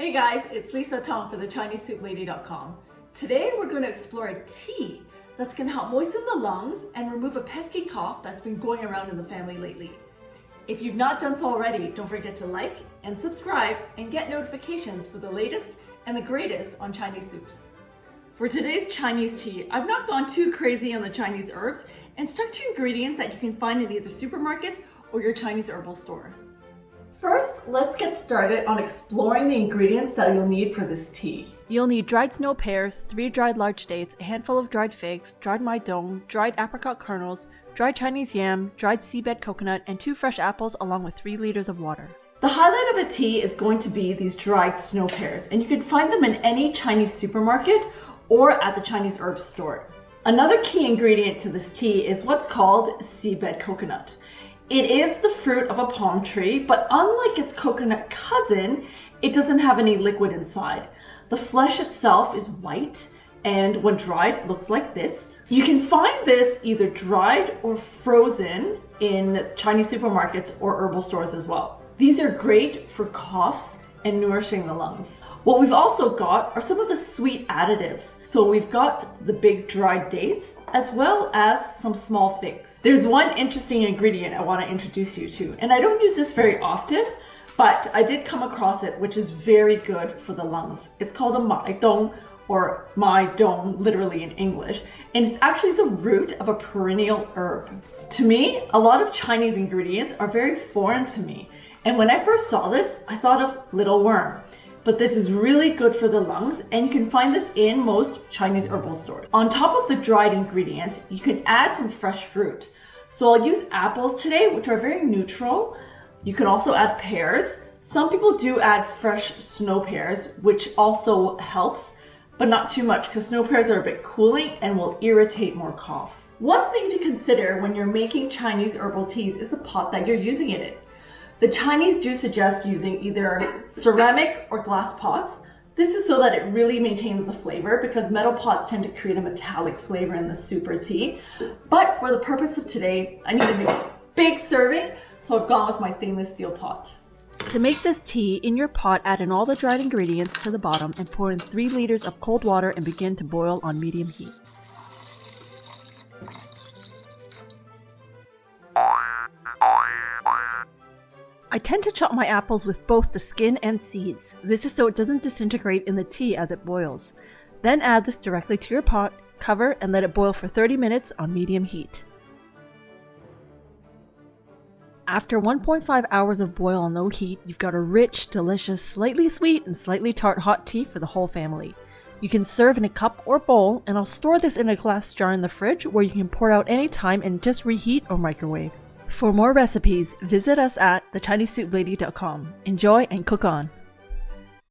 Hey guys, it's Lisa Tong for the ChineseSoupLady.com. Today we're going to explore a tea that's going to help moisten the lungs and remove a pesky cough that's been going around in the family lately. If you've not done so already, don't forget to like and subscribe and get notifications for the latest and the greatest on Chinese soups. For today's Chinese tea, I've not gone too crazy on the Chinese herbs and stuck to ingredients that you can find in either supermarkets or your Chinese herbal store. First, let's get started on exploring the ingredients that you'll need for this tea. You'll need dried snow pears, 3 dried large dates, a handful of dried figs, dried maidong, dried apricot kernels, dried Chinese yam, dried seabed coconut, and 2 fresh apples along with 3 liters of water. The highlight of the tea is going to be these dried snow pears, and you can find them in any Chinese supermarket or at the Chinese herbs store. Another key ingredient to this tea is what's called seabed coconut. It is the fruit of a palm tree, but unlike its coconut cousin, it doesn't have any liquid inside. The flesh itself is white, and when dried, looks like this. You can find this either dried or frozen in Chinese supermarkets or herbal stores as well. These are great for coughs and nourishing the lungs. What we've also got are some of the sweet additives. So we've got the big dried dates as well as some small figs. There's one interesting ingredient I want to introduce you to, and I don't use this very often, but I did come across it, which is very good for the lungs. It's called a maidong, or maidong literally in English, and it's actually the root of a perennial herb. To me, a lot of Chinese ingredients are very foreign to me, and when I first saw this, I thought of little worm. But this is really good for the lungs, and you can find this in most Chinese herbal stores. On top of the dried ingredients, you can add some fresh fruit. So I'll use apples today, which are very neutral. You can also add pears. Some people do add fresh snow pears, which also helps, but not too much because snow pears are a bit cooling and will irritate more cough. One thing to consider when you're making Chinese herbal teas is the pot that you're using it in. The Chinese do suggest using either ceramic or glass pots. This is so that it really maintains the flavor because metal pots tend to create a metallic flavor in the soup or tea. But for the purpose of today, I need to make a big serving, so I've gone with my stainless steel pot. To make this tea, in your pot add in all the dried ingredients to the bottom and pour in 3 liters of cold water and begin to boil on medium heat. I tend to chop my apples with both the skin and seeds. This is so it doesn't disintegrate in the tea as it boils. Then add this directly to your pot, cover, and let it boil for 30 minutes on medium heat. After 1.5 hours of boil on low heat, you've got a rich, delicious, slightly sweet and slightly tart hot tea for the whole family. You can serve in a cup or bowl, and I'll store this in a glass jar in the fridge where you can pour out anytime and just reheat or microwave. For more recipes, visit us at theChineseSoupLady.com. Enjoy and cook on!